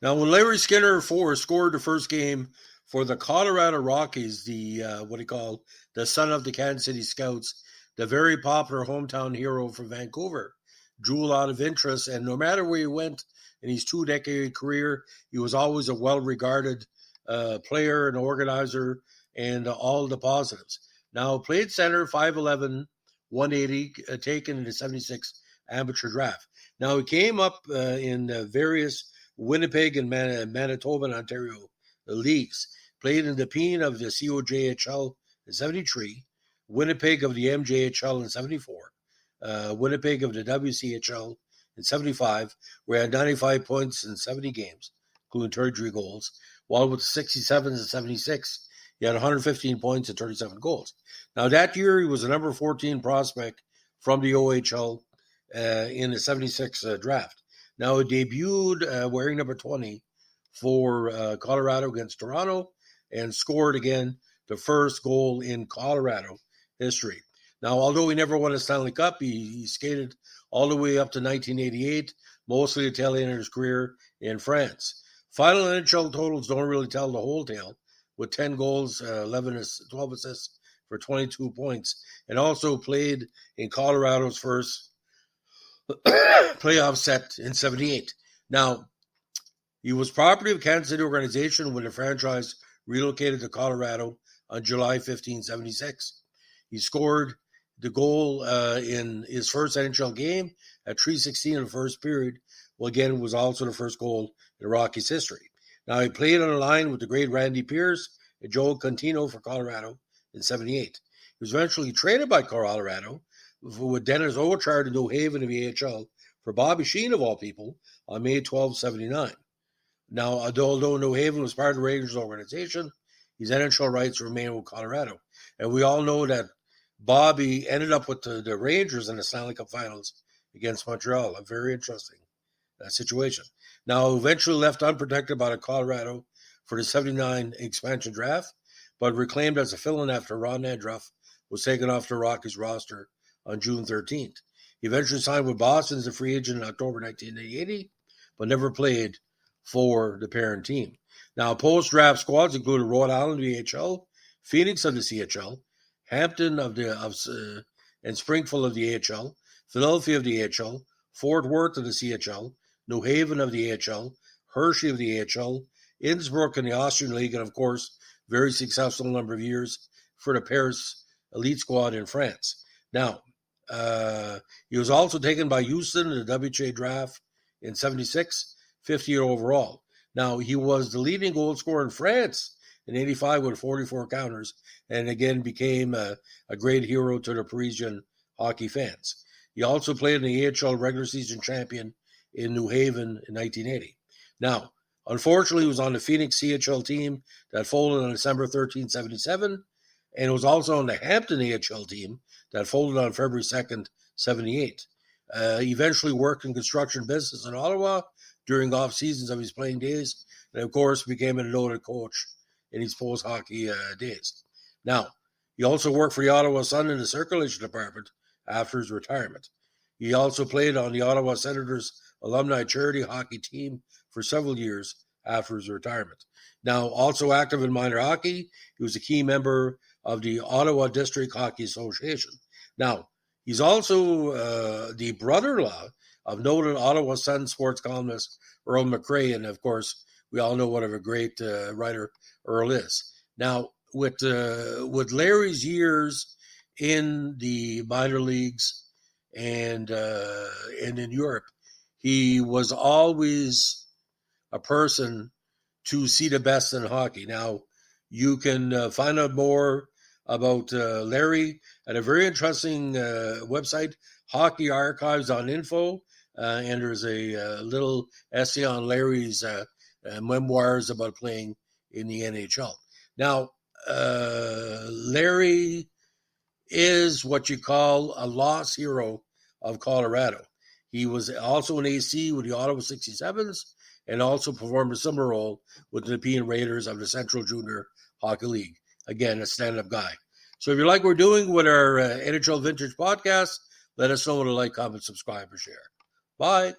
Now, when Larry Skinner scored the first game for the Colorado Rockies, the the son of the Kansas City Scouts, the very popular hometown hero from Vancouver, drew a lot of interest. And no matter where he went in his 2-decade career, he was always a well-regarded player and organizer, and all the positives. Now, played center, 5'11", 180, taken in the 76 amateur draft. Now, he came up in various Winnipeg and Manitoba and Ontario leagues. Played in the Peen of the COJHL in 73, Winnipeg of the MJHL in 74, Winnipeg of the WCHL in 75, where he had 95 points in 70 games, including 33 goals, while with the 67s and 76, he had 115 points and 37 goals. Now, that year, he was a number 14 prospect from the OHL in the 76 draft. Now, he debuted wearing number 20 for Colorado against Toronto and scored again the first goal in Colorado history. Now, although he never won a Stanley Cup, he skated all the way up to 1988, mostly the tail end of his career in France. Final NHL totals don't really tell the whole tale, with 10 goals, 12 assists for 22 points, and also played in Colorado's first playoff set in 78. Now, he was property of Kansas City organization when the franchise relocated to Colorado on July 15, 76. He scored the goal in his first NHL game at 3:16 in the first period. Well, again, it was also the first goal in the Rockies' history. Now, he played on a line with the great Randy Pierce and Joe Contino for Colorado in 78. He was eventually traded by Colorado with Dennis Ochard to New Haven of the AHL for Bobby Sheen, of all people, on May 12, 79. Now, although New Haven was part of the Rangers organization, his NHL rights remain with Colorado. And we all know that Bobby ended up with the Rangers in the Stanley Cup Finals against Montreal. A very interesting situation. Now, eventually left unprotected by Colorado for the 79 expansion draft, but reclaimed as a fill-in after Ron Nedroff was taken off the Rockies roster on June 13th. He eventually signed with Boston as a free agent in October 1980, but never played for the parent team. Now, post-draft squads included Rhode Island of the AHL, Phoenix of the CHL, Hampton and Springfield of the AHL, Philadelphia of the AHL, Fort Worth of the CHL, New Haven of the AHL, Hershey of the AHL, Innsbruck in the Austrian League, and of course, very successful number of years for the Paris elite squad in France. Now, he was also taken by Houston in the WHA draft in 76, 50th overall. Now, he was the leading goal scorer in France in 85 with 44 counters, and again became a great hero to the Parisian hockey fans. He also played in the AHL regular season champion in New Haven in 1980. Now, unfortunately, he was on the Phoenix CHL team that folded on December 13, 77, and was also on the Hampton AHL team that folded on February 2nd, 78. He eventually worked in construction business in Ottawa during off seasons of his playing days, and of course became a noted coach in his post-hockey days. Now, he also worked for the Ottawa Sun in the circulation department after his retirement. He also played on the Ottawa Senators alumni charity hockey team for several years after his retirement. Now, also active in minor hockey, he was a key member of the Ottawa District Hockey Association. Now, he's also the brother-in-law of noted Ottawa Sun sports columnist Earl McRae, and of course, we all know what a great writer Earl is. Now, with Larry's years in the minor leagues and in Europe, he was always a person to see the best in hockey. Now, you can find out more about Larry at a very interesting website, Hockey Archives on Info, and there's a little essay on Larry's memoirs about playing in the NHL. Now, Larry is what you call a lost hero of Colorado. He was also an AC with the Ottawa 67s and also performed a similar role with the Nepean Raiders of the Central Junior Hockey League. Again, a stand-up guy. So if you like what we're doing with our NHL Vintage podcast, let us know with a like, comment, subscribe, or share. Bye.